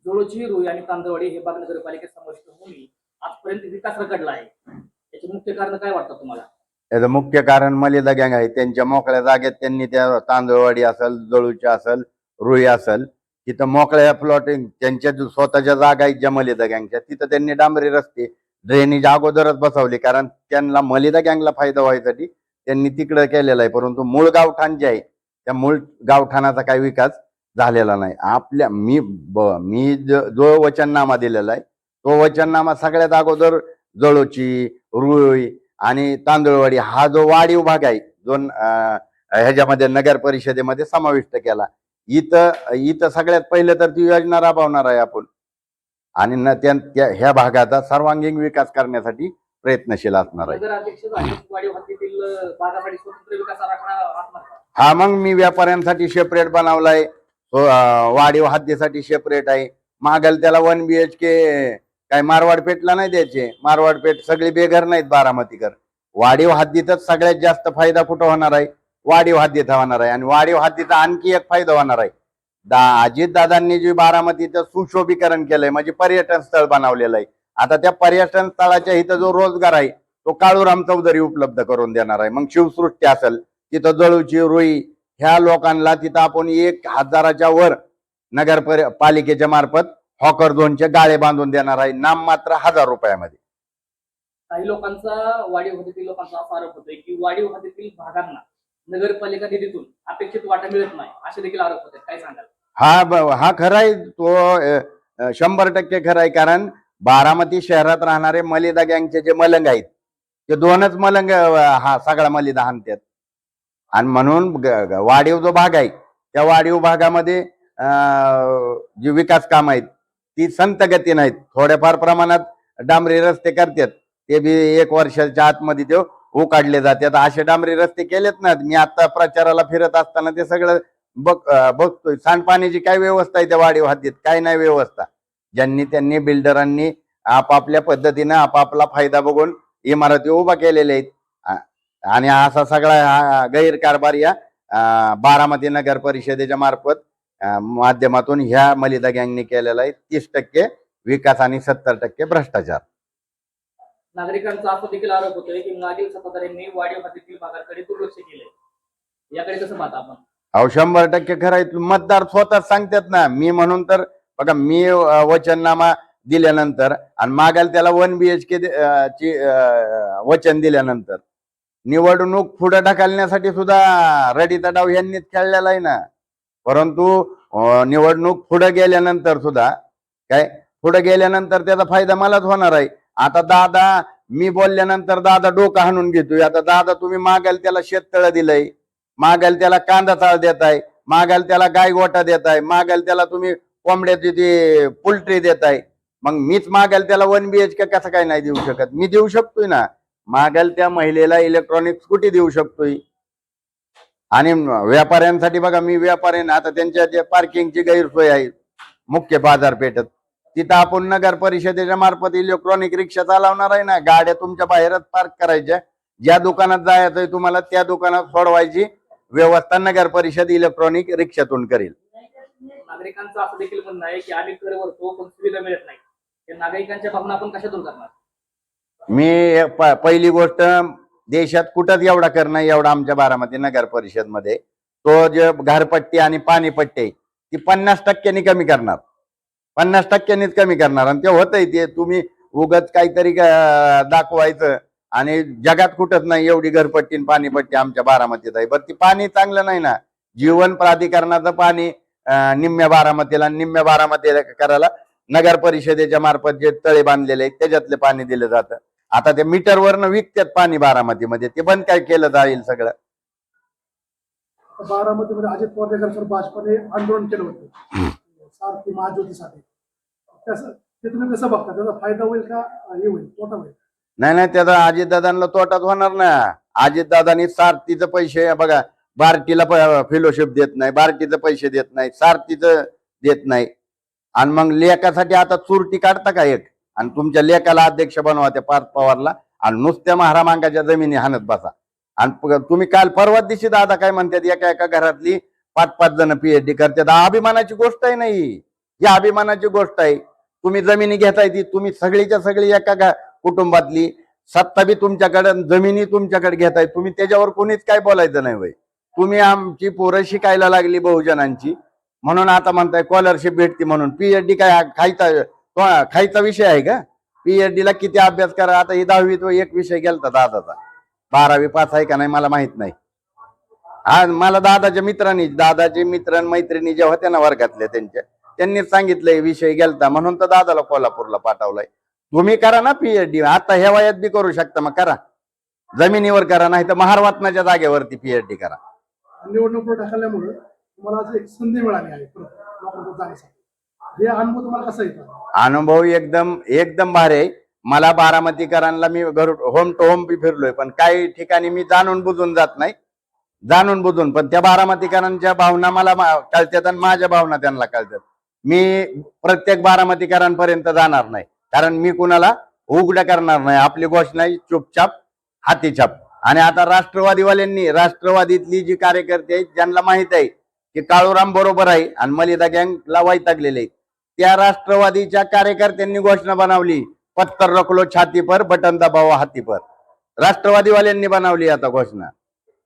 जळोची, रुई आणि तांदळवाडी हे भाग नगरपालिकेत समाविष्ट होऊन आजपर्यंत विकास रखडला आहे. याचे मुख्य कारण काय वाटतं तुम्हाला? याचं मुख्य कारण मलिदा गँग आहे. त्यांच्या मोकळ्या जागेत त्यांनी त्या तांदळवाडी असेल, जळूची असेल, रुई असेल, तिथं मोकळ्या प्लॉटिंग त्यांच्या स्वतःच्या जागा आहेत ज्या मलिदा गँगच्या, तिथं त्यांनी डांबरी रस्ते ड्रेनेज अगोदरच बसवले. कारण त्यांना मलिदा गँगला फायदा व्हायसाठी त्यांनी तिकडं केलेला आहे. परंतु मूळ गावठाण जे आहे त्या मूळ गावठाणाचा काही विकास झालेला नाही. आपल्या मी जो वचननामा दिलेला आहे तो वचननामा सगळ्यात अगोदर जळोची, रुई आणि तांदळवाडी हा जो वाढीव भाग आहे जो ह्याच्यामध्ये नगर परिषदेमध्ये समाविष्ट केला. इथं सगळ्यात पहिले तर ती योजना राबवणार आहे आपण आणि ह्या भागाचा सर्वांगीण विकास करण्यासाठी प्रयत्नशील असणार आहे. हा, मग मी व्यापाऱ्यांसाठी सेपरेट बनवलाय, वाढीव हद्दीसाठी सेपरेट आहे. मागल त्याला 1 BHK काय मारवाड पेठला नाही द्यायचे. मारवाड पेठ सगळे बेघर नाहीत बारामतीकर. वाढीव हद्दीतच सगळ्यात जास्त फायदा कुठं होणार आहे? वाढीव हद्दीत होणार आहे. आणि वाढीव हद्दीचा आणखी एक फायदा होणार आहे. अजित दादांनी जे बारामतीचं सुशोभीकरण केलंय म्हणजे पर्यटन स्थळ बनवलेलं आहे. आता त्या पर्यटन स्थळाच्या इथं जो रोजगार आहे तो काळूराम चौधरी उपलब्ध करून देणार आहे. मग शिवसृष्टी असेल तिथं, जळूची, रुई ह्या लोकांना तिथं आपण 1000च्या वर नगर पालिकेच्या मार्फत हॉकर झोनचे गाळे बांधून देणार आहे, नाम मात्र 1000 रुपयामध्ये. काही लोकांचा वाढीव हद्दीतील लोकांचा असा आरोप होतोय की वाढीव हद्दीतील भागांना नगरपालिका निधीतून अपेक्षित वाटा मिळत नाही, असे देखील आरोप होते. काय सांगाल? हा खरा आहे, तो 100% खरा आहे. कारण बारामती शहरात राहणारे मलिदा गँगचे जे मलंग आहेत ते 2च मलंग हा सगळा मलिदा हाणतात. आणि म्हणून वाढीव जो भाग आहे त्या वाढीव भागामध्ये जी विकास काम आहेत ती संत गती नाहीत. थोड्याफार प्रमाणात डांबरी रस्ते करतात, ते बी 1 वर्षाच्या आतमध्ये ते उकाडले जातात. असे डांबरी रस्ते केलेत ना. मी आता प्रचाराला फिरत असताना ते सगळं बघतोय. सांडपाण्याची काय व्यवस्था आहे त्या वाढीव हद्दीत? काय नाही व्यवस्था. त्यांनी बिल्डरांनी आपापल्या पद्धतीनं आपापला फायदा बघून इमारती उभा केलेल्या आहेत. आणि असा सगळा गैरकारभार या बारामती नगर परिषदेच्या मार्फत माध्यमातून ह्या मलिदा गँगने केलेला आहे. 30% विकास आणि 70% भ्रष्टाचार. नागरिकांचा असा देखील आरोप होतोय की मागील सत्ताधाऱ्यांनी वाढीव हद्दीतील भागाकडे दुर्लक्ष केलंय. याकडे कसं पाहता आपण? 100% खरं आहे. मतदार स्वतः सांगतात ना. मी म्हणून तर बघा, मी वचननामा दिल्यानंतर आणि मागायला त्याला 1 BHK ची वचन दिल्यानंतर निवडणूक पुढे ढकलण्यासाठी सुद्धा रडीचा डाव यांनीच खेळलेला आहे ना. परंतु निवडणूक पुढे गेल्यानंतर सुद्धा त्याचा फायदा मलाच होणार आहे. आता दादा, मी बोलल्यानंतर दादा डोकं हाणून घेतोय. आता दादा, तुम्ही मागायला त्याला शेततळ दिलंय, मागायला त्याला कांदा चाळ देताय, मागायला त्याला गाय गोटा देताय, मागायला त्याला तुम्ही कोंबड्याची ती पोल्ट्री देताय. मग मीच मागायला त्याला 1 BHK कसं काय नाही देऊ शकत? मी देऊ शकतोय ना. मागायला त्या महिलेला इलेक्ट्रॉनिक स्कूटी देऊ शकतोय. आणि व्यापाऱ्यांसाठी बघा, मी व्यापारी ना, आता त्यांच्या जे पार्किंगची गैरसोय आहे मुख्य बाजारपेठेत, तिथं आपण नगर परिषदेच्या मार्फत इलेक्ट्रॉनिक रिक्षा चालवणार आहे ना. गाड्या तुमच्या बाहेरच पार्क करायच्या. ज्या दुकानात जायचंय तुम्हाला त्या दुकानात सोडवायची व्यवस्था नगर परिषद इलेक्ट्रॉनिक रिक्षातून करेल. नागरिकांचं असं देखील म्हणणं आहे की आम्ही कर भरतो पण सुविधा मिळत नाही. या नागरिकांच्या भावना आपण कशातून करणार? मी पहिली गोष्ट, देशात कुठंच एवढा कर नाही एवढा आमच्या बारामती नगर परिषद मध्ये. तो जे घरपट्टी आणि पाणीपट्टी आहे ती 50% कमी करणार, 50% कमी करणार. आणि ते होतंय. ते तुम्ही उगत काहीतरी दाखवायचं आणि जगात कुठंच नाही एवढी घरपट्टी आणि पाणीपट्टी आमच्या बारामतीत आहे. बरं, ती पाणी चांगलं नाही ना. जीवन प्राधिकरणाचं पाणी निम्म्या बारामतीला, निम्म्या बारामतीला करायला नगर परिषदेच्या मार्फत जे तळे बांधलेले आहेत त्याच्यातले पाणी दिलं जातं. आता ते मीटरवरनं विकतात पाणी बारामतीमध्ये. ते बंद काय केलं जाईल सगळं? बारामतीमध्ये अजित पवार भाजपाने आंदोलन केलं होतं सारथी महाज्योतीसाठी. ते तुम्ही कसं बघता? त्याचा फायदा होईल का हे होईल, तोटा होईल? नाही, त्याचा अजितदादांना तोटाच होणार ना. अजितदादांनी सारथीचे पैसे बघा, बार्टीला फेलोशिप देत नाही, बार्टीचे पैसे देत नाही, सारथीचं देत नाही. आणि मग लेखासाठी आता चुरटी काढता का एक? आणि तुमच्या लेखाला अध्यक्ष बनवा त्या पार्थ पवारला आणि नुसत्या महारामांगाच्या जमिनी हाणत बसा. आणि तुम्ही काल परवा दिवशी दादा काय म्हणतात, एका घरातली 5-5 जण PhD करतात. अभिमानाची गोष्ट आहे नाही. ही अभिमानाची गोष्ट आहे. तुम्ही जमिनी घेताय ती तुम्ही सगळीच्या सगळी एका कुटुंबातली, सत्ता बी तुमच्याकडे, जमिनी तुमच्याकडे घेताय तुम्ही, त्याच्यावर कोणीच काय बोलायचं नाही वय. तुम्ही आमची पोरं शिकायला लागली बहुजनांची म्हणून आता म्हणताय स्कॉलरशिप भेटते म्हणून. पीएचडी काय खायचा विषय आहे का? पीएचडी ला किती अभ्यास करा. आता ही 10वी तो एक विषय गेलता दादाचा, 12वी पास आहे का नाही मला माहित नाही. हा मला दादाचे मित्र मैत्रिणी जे होत्या ना वर्गातल्या त्यांनीच सांगितलंय विषय गेलता म्हणून तर दादाला कोल्हापूरला पाठवलाय. तुम्ही करा ना पीएचडी, आता ह्या वयात बी करू शकता, मग करा. जमिनीवर करा, नाही तर महारवात्नाच्या जागेवरती पीएचडी करा. निवडणूक ढकलल्यामुळे तुम्हाला आज एक संधी मिळाली आहे परत लोकांकडे जाण्यासाठी. हे अनुभव तुम्हाला कसा येतो? अनुभव एकदम भारी आहे. मला बारामतीकरांना मी होम टू होम बी फिरलोय, पण काही ठिकाणी मी जाणून बुजून जात नाही, पण त्या बारामतीकरांच्या भावना मला कळतात आणि माझ्या भावना त्यांना कळतात. मी प्रत्येक बारामतीकरांपर्यंत जाणार नाही, कारण मी कुणाला उघड करणार नाही. आपली घोषणा चुपचाप हातीछाप. आणि आता राष्ट्रवादीतली जी कार्यकर्ते आहेत ज्यांना माहित आहे की काळूराम बरोबर आहे आणि मलिदा गँगला वैतागलेले आहेत, त्या राष्ट्रवादीच्या कार्यकर्त्यांनी घोषणा बनवली, पत्तर रखलो छाती पर बटन दबावा हाती पर. राष्ट्रवादीवाल्यांनी बनवली आता घोषणा,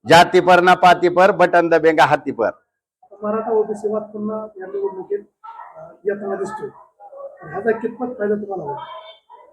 जाती पर ना पाती पर बटन दबेगा हाती पर. मराठा ओबीसी वाद पुन्हा या निवडणुकीत येताना दिसतोय. ह्याचा कितपत फायदा तुम्हाला होईल?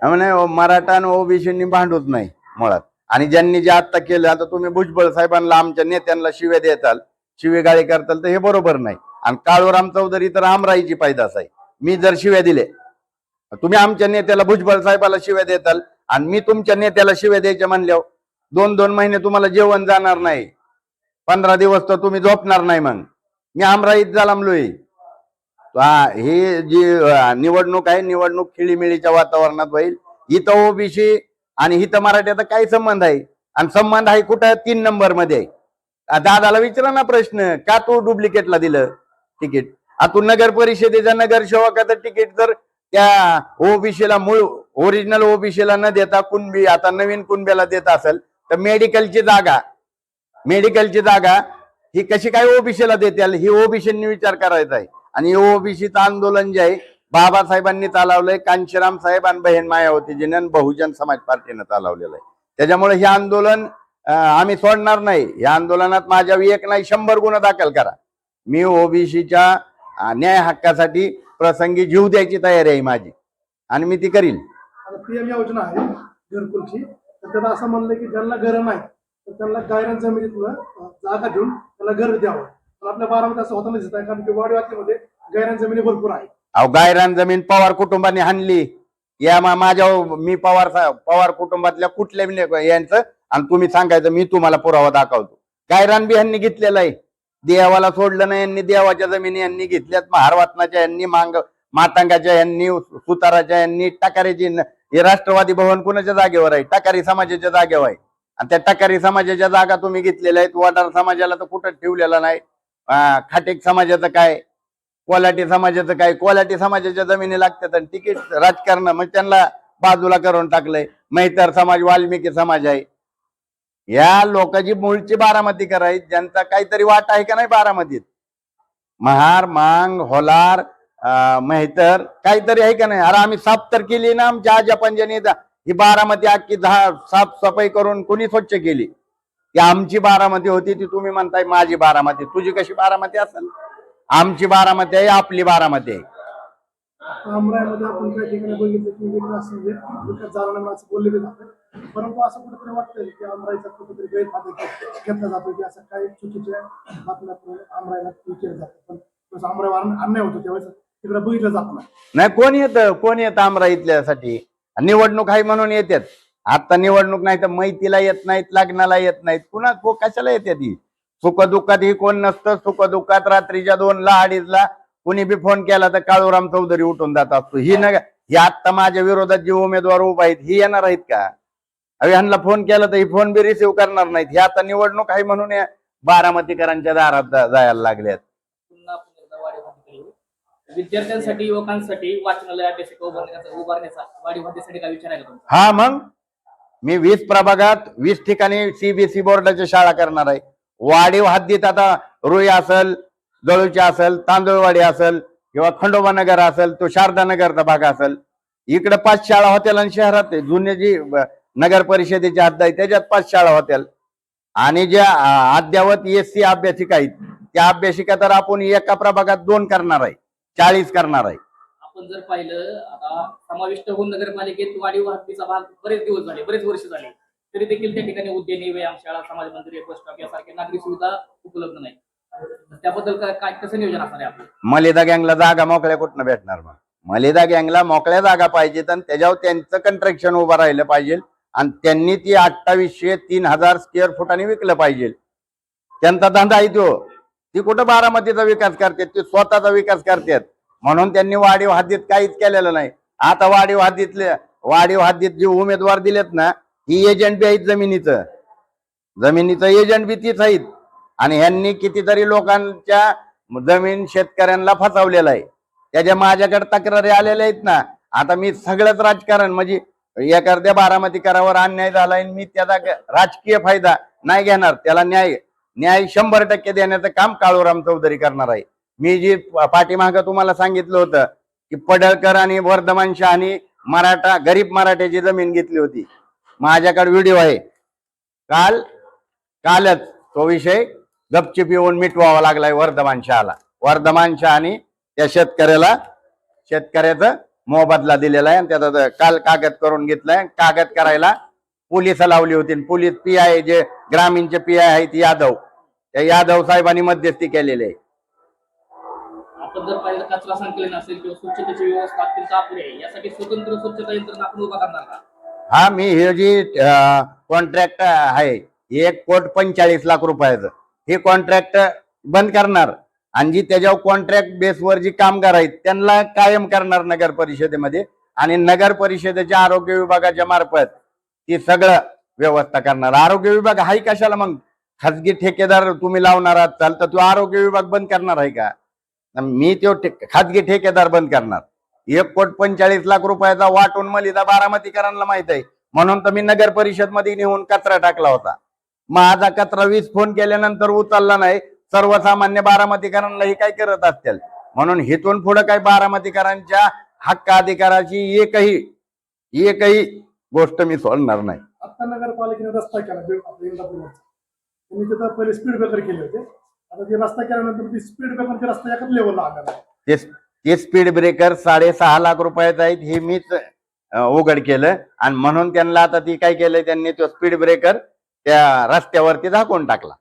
म्हणे मराठा आणि ओबीसींनी भांडूच नाही मुळात. आणि ज्यांनी जे आता केलं, आता तुम्ही भुजबळ साहेबांना आमच्या नेत्यांना शिव्या देताल, शिवेगाळी करताल, तर हे बरोबर नाही. आणि काळूराम चौधरी तर आमराईची पैदास आहे. मी जर शिव्या दिले, तुम्ही आमच्या नेत्याला भुजबळ साहेबाला शिव्या देताल आणि मी तुमच्या नेत्याला शिव्या द्यायच्या म्हणल्यावर 2-2 महिने तुम्हाला जेवण जाणार नाही, 15 दिवस तर तुम्ही झोपणार नाही. मग मी आमराईत जालामलोय. ही जी निवडणूक आहे, निवडणूक खिळीमिळीच्या वातावरणात होईल. इथं ओबीसी आणि इथं मराठ्याचा काय संबंध आहे? आणि संबंध आहे कुठं? 3 नंबर मध्ये. दादाला विचारा ना प्रश्न, का तू डुप्लिकेटला दिलं तिकीट? तू नगर परिषदेच्या नगरसेवकाचं तिकीट जर त्या ओबीसीला, मूळ ओरिजिनल ओबीसीला न देता कुणबी, आता नवीन कुणब्याला देत असेल, तर मेडिकलची जागा ही कशी काय ओबीसीला देते? ही ओबीसींनी विचार करायचा आहे. आणि ओबीसीचं आंदोलन जे आहे बाबासाहेबांनी चालवलंय, कांशीराम साहेब आणि बहीण मायावतीजीने बहुजन समाज पार्टीनं चालवलेलं आहे. त्याच्यामुळे हे आंदोलन आम्ही सोडणार नाही. या आंदोलनात माझ्या एक नाही 100 गुन्हा दाखल करा. मी ओबीसीच्या न्याय हक्कासाठी प्रसंगी जीव द्यायची तयारी आहे माझी, आणि मी ती करील. आता पीएम योजना आहे घरकुलची, तर त्याला असं म्हणलं की ज्यांना घर नाही तर त्यांना गायरान जमिनीतून जागा देऊन त्याला घर द्यावं. पण आपल्या बारामती असं होताना दिसत आहे, कारण की वाडीवातीमध्ये गायरान जमिनी भरपूर आहे. गायरान जमीन पवार कुटुंबाने हाणली. मी पवार कुटुंबातल्या कुठल्या यांचं, आणि तुम्ही सांगायचं मी तुम्हाला पुरावा दाखवतो. गायरान बी यांनी घेतलेला आहे. देवाला सोडलं नाही यांनी, देवाच्या जमिनी यांनी घेतल्यात. महारवात्नाच्या यांनी, मातांगाच्या यांनी, सुताराच्या यांनी, टाकारीची. हे राष्ट्रवादी भवन कुणाच्या जागेवर आहे? टाकारी समाजाच्या जागेवर आहे. आणि त्या टाकारी समाजाच्या जागा तुम्ही घेतलेल्या आहेत. वडार समाजाला तर कुठं ठेवलेला नाही. खाटेक समाजाचं काय, कोलाटी समाजाचं काय? कोलाटी समाजाच्या जमिनी लागतात आणि तिकीट राजकारण मग त्यांना बाजूला करून टाकलंय. मैतर समाज, वाल्मिकी समाज आहे. या लोकांची मूळची बारामतीकर आहेत, ज्यांचा काहीतरी वाट आहे का नाही बारामतीत? महार, मांग, होलार, मेहतर काहीतरी आहे का नाही? अरे आम्ही साफ तर केली ना आमच्या आजा पंजाने. ही बारामती अख्खी साफसफाई करून कोणी स्वच्छ केली? ती आमची बारामती होती. ती तुम्ही म्हणताय माझी बारामती. तुझी कशी बारामती असेल? आमची बारामती आहे, आपली बारामती आहे. अमरावतीमध्ये आपण काही ठिकाणी बघितलं की विकास झाला नाही असं बोलले जातं, परंतु असं कुठेतरी वाटतंय की अमराईचा कुठेतरी गैरफायदा घेतला जातो, की असं काही चुकीच्या बातम्या अमराईला केलं जातं. पण अमराईवर अन्याय होतो त्यावेळेस तिकडे बघितलं जात नाही. नाही, कोण येतं अमराईतल्यासाठी? निवडणूक आहे म्हणून येतात. आता निवडणूक नाही तर मैतीला येत नाहीत, लग्नाला येत नाहीत. कशाला येते ती? सुखदुःखात ही कोण नसतं. सुखदुःखात रात्रीच्या 2ला 2:30ला कुणी बी फोन केला तर काळूराम चौधरी उठून जात असतो. ही आता माझ्या विरोधात जे उमेदवार उभा आहेत ही येणार आहेत का? ह्यांना फोन केला तर ही फोन बी रिसिव्ह करणार नाहीत. ही आता निवडणूक आहे म्हणून या बारामतीकरांच्या दारात जायला लागल्यात. विद्यार्थ्यांसाठी, युवकांसाठी वाचनालय, अभ्यासिका उभारण्याचा वाडीवादीसाठी काय विचार आहे का? हा, मग मी 20 प्रभागात 20 ठिकाणी सीबीएसई बोर्डाची शाळा करणार आहे. वाडीव हद्दीत आता रुई असेल, जळूची असेल, तांदूळवाडी असेल, किंवा खंडोबा नगर असेल, तो शारदा नगरचा भाग असेल, इकडे 5 शाळा होत्या आणि शहरात जुने जी नगर परिषदेची हद्द आहे त्याच्यात 5 शाळा होत्या. आणि ज्या अद्यावत एससी अभ्यासिका आहेत त्या अभ्यासिका तर आपण एका प्रभागात 2 करणार आहे, 40 करणार आहे. आपण जर पाहिलं आता समाविष्ट होऊन नगरपालिकेत वाढीव वाहतुकीचा भाग बरेच दिवस झाले, बरेच वर्ष झाले, तरी देखील त्या ठिकाणी उद्याने, व्यायामशाळा, समाज मंदिर, बस स्टॉप यासारख्या नागरी सुविधा उपलब्ध नाही. त्याबद्दल काय कसं नियोजन असणार आहे आपलं? मलिदा गँगला जागा मोकळ्या कुठनं भेटणार? मग मलिदा गँगला मोकळ्या जागा पाहिजेत आणि त्याच्यावर त्यांचं कंस्ट्रक्शन उभं राहिलं पाहिजे आणि त्यांनी ती 2800-3000 स्क्वेअर फुटाने विकलं पाहिजे. त्यांचा धंदा आहे तो. ती कुठं बारामतीचा विकास करतात, ते स्वतःचा विकास करतात. म्हणून त्यांनी वाढीव हद्दीत काहीच केलेलं नाही. आता वाढीव हद्दीत जे उमेदवार दिलेत ना, ही एजंट बी आहेत जमिनीचं एजंट बी तीच आहेत. आणि ह्यांनी कितीतरी लोकांच्या जमीन शेतकऱ्यांना फसवलेलं आहे. त्याच्या माझ्याकडे तक्रारी आलेल्या आहेत ना. आता मी सगळंच राजकारण म्हणजे एखाद्या बारामतीकरावर अन्याय झालाय, मी त्याचा राजकीय फायदा नाही घेणार. त्याला न्याय 100% देण्याचं काम काळूराम चौधरी करणार आहे. मी जी पाठीमागं तुम्हाला सांगितलं होतं की पडळकर आणि वर्धमान शहानी गरीब मराठ्याची जमीन घेतली होती, माझ्याकडे व्हिडिओ आहे. कालच तो विषय गपचिप येऊन मिटवावा लागलाय वर्धमान शहानी त्या शेतकऱ्याचा मोबदला दिलेला आहे आणि त्याचा काल कागद करून घेतलाय. कागद करायला पोलिस लावली होती. पोलीस PI जे ग्रामीणचे PI आहेत यादव, त्या यादव साहेबांनी मध्यस्थी केलेली आहे. आपण जर पाहिलं कचरा संकलन असेल किंवा स्वच्छतेची व्यवस्था अत्यंत अपुरी आहे, यासाठी स्वतंत्र स्वच्छता यंत्रणा आपण उभा करणार का? हा, मी हे जी कॉन्ट्रॅक्ट आहे 1,45,00,000 रुपयाचं, हे कॉन्ट्रॅक्ट बंद करणार आणि जी त्याच्यावर कॉन्ट्रॅक्ट बेसवर जी कामगार आहेत त्यांना कायम करणार नगर परिषदेमध्ये. आणि नगर परिषदेच्या आरोग्य विभागाच्या मार्फत ती सगळं व्यवस्था करणार. आरोग्य विभाग हाय कशाला मग? खाजगी ठेकेदार तुम्ही लावणार असाल तर तो आरोग्य विभाग बंद करणार आहे का? मी तो खाजगी ठेकेदार बंद करणार. 1,45,00,000 रुपयाचा वाटून मलिदा बारामतीकरांना माहित आहे. म्हणून तर मी नगर परिषद मध्ये नेऊन कचरा टाकला होता. माझा कचरा 20 फोन केल्यानंतर उचलला नाही. सर्वसामान्य बारामतीकरांनाही काय करत असतील. म्हणून हिथून पुढे काही बारामतीकरांच्या हक्क अधिकाराची एकही गोष्ट मी सोडणार नाही. आता नगरपालिकेने रस्ता केला इंदापूरवरचा. त्यांनी तिथं पहिले स्पीड ब्रेकर केले होते. आता ते रस्ता केल्यानंतर ती स्पीड ब्रेकरचे रस्ता एकाच लेवलला आलेला आहे. ते स्पीड ब्रेकर 6.5 लाख रुपयाचे आहेत, हे मीच उघड केलं. आणि म्हणून त्यांना आता ती काय केलंय, त्यांनी तो स्पीड ब्रेकर त्या रस्त्यावरती झाकून टाकला.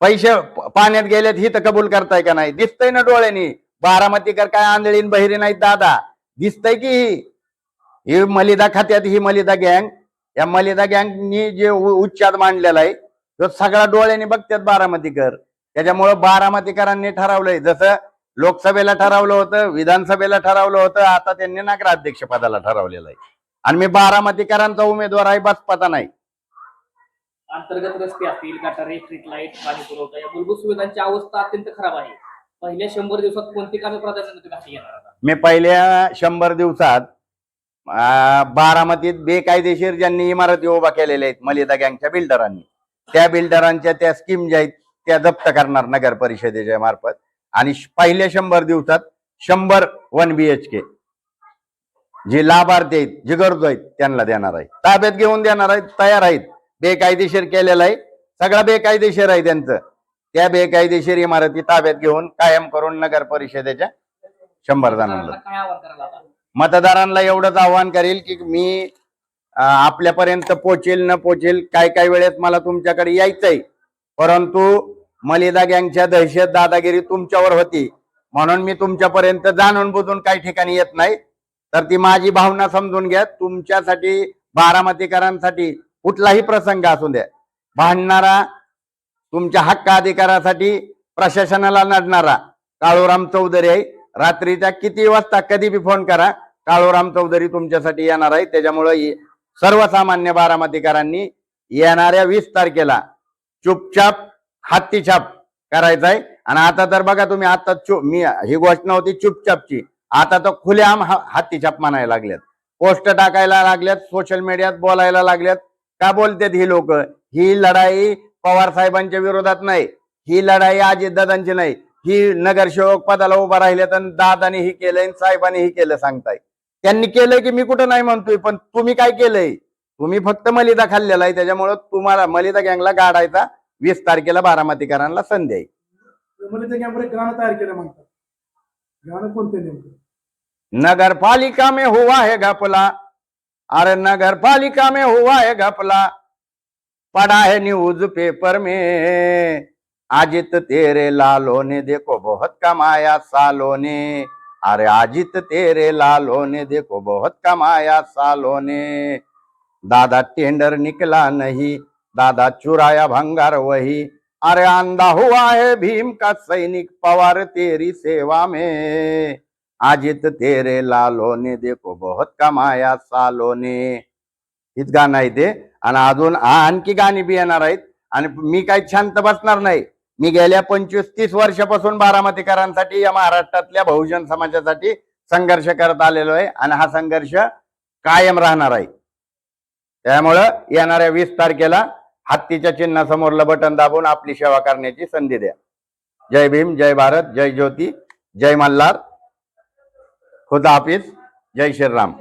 पैसे पाण्यात गेलेत ही तर कबूल करताय का नाही? दिसतंय ना डोळ्यांनी. बारामतीकर काय आंधळीन बहिरी नाहीत दादा, दिसतंय की ही मलिदा खात्यात ही मलिदा गँग. या मलिदा गँगनी जे उच्चाद मांडलेला आहे तो सगळा डोळ्यांनी बघतात बारामतीकर. त्याच्यामुळे बारामतीकरांनी ठरवलंय, जसं लोकसभेला ठरवलं होतं, विधानसभेला ठरवलं होतं, आता त्यांनी नगराध्यक्ष पदाला ठरवलेलं आहे. आणि मी बारामतीकरांचा उमेदवार आहे, बस पता नाही. अंतर्गत रस्ते असतील, गटारे, स्ट्रीट लाईट, पाणी पुरवठा या मूलभूत सुविधांची अवस्था अत्यंत खराब आहे. पहिल्या 100 दिवसात कोणती कामे प्राधान्याने तुम्ही हाती घेणार आहात? मी पहिल्या 100 दिवसात बारामतीत बेकायदेशीर ज्यांनी इमारती उभा केलेल्या आहेत मलिदा गँगच्या बिल्डरांनी, त्या बिल्डरांच्या त्या स्कीम ज्या आहेत त्या जप्त करणार नगर परिषदेच्या मार्फत. आणि पहिल्या 100 दिवसात 100 1 BHK जे लाभार्थी आहेत, जे गरजू आहेत त्यांना देणार आहे, ताब्यात घेऊन देणार आहेत, तयार आहेत. बेकायदेशीर केलेलं आहे, सगळं बेकायदेशीर आहे त्यांचं. त्या बेकायदेशीर इमारती ताब्यात घेऊन कायम करून नगर परिषदेच्या 100 जणांना. काय आवाहन करायला आता? मतदारांना एवढंच आवाहन करेल की मी आपल्यापर्यंत पोचेल न पोचेल, काय वेळेस मला तुमच्याकडे यायचंय, परंतु मलिदा गँगच्या दहशत दादागिरी तुमच्यावर होती म्हणून मी तुमच्यापर्यंत जाणून बुजून काही ठिकाणी येत नाही. तर ती माझी भावना समजून घ्या. तुमच्यासाठी, बारामतीकरांसाठी कुठलाही प्रसंग असू द्या, भांडणारा, तुमच्या हक्क अधिकारासाठी प्रशासनाला लढणारा काळूराम चौधरी आहे. रात्रीच्या किती वाजता कधी बी फोन करा, काळूराम चौधरी तुमच्यासाठी येणार आहे. त्याच्यामुळे सर्वसामान्य बारामतीकरांनी येणाऱ्या 20 तारखेला चुपचाप हत्तीछाप करायचा आहे. आणि आता तर बघा तुम्ही, आता मी ही घोषणा होती चुपचापची, आता तर खुलेआम हत्तीछाप म्हणायला लागल्यात, पोस्ट टाकायला लागल्यात, सोशल मीडियात बोलायला लागल्यात. का बोलतात ही लोक? ही लढाई पवार साहेबांच्या विरोधात नाही, ही लढाई अजितदादांची नाही, ही नगरसेवक पदाला उभा राहिले तर दादाने ही केलंय आणि साहेबांनी ही केलं सांगताय. त्यांनी केलंय की मी कुठं नाही म्हणतोय, पण तुम्ही काय केलंय? तुम्ही फक्त मलिदा खाल्लेला आहे, त्याच्यामुळे तुम्हाला मलिदा गँगला गाडायचा 20 तारखेला बारामतीकरांना संधी आहे. मला त्या कॅम्पवर एक गाणं तयार केलं म्हणतात. गाणं कोणतं नेमकं? नगरपालिका में हुआ है घपला, अरे नगरपालिका में हुआ है घपला, पड़ा है न्यूज पेपर में, आजित तेरे लालों ने देखो बहुत कमाया सालों ने, अरे आजित तेरे लालों ने देखो बहुत कमाया सालों ने, दादा टेंडर निकला नहीं, दादा चुराया भंगार वही, अरे अंधा हुआ है भीम का सैनिक पवार तेरी सेवा में, आजित तेरे लालों ने देखो बहुत कमाया सालों ने. हीच गाणं आहे ते. आणि अजून आणखी गाणी बी येणार आहेत. आणि मी काही शांत बसणार नाही. मी गेल्या 25-30 वर्षापासून बारामतीकरांसाठी, या महाराष्ट्रातल्या बहुजन समाजासाठी संघर्ष करत आलेलो आहे आणि हा संघर्ष कायम राहणार आहे. त्यामुळं येणाऱ्या 20 तारखेला हत्तीच्या चिन्हासमोरलं बटन दाबून आपली सेवा करण्याची संधी द्या. जय भीम, जय भारत, जय ज्योती, जय मल्हार, खुदा हाफिज, जय श्रीराम.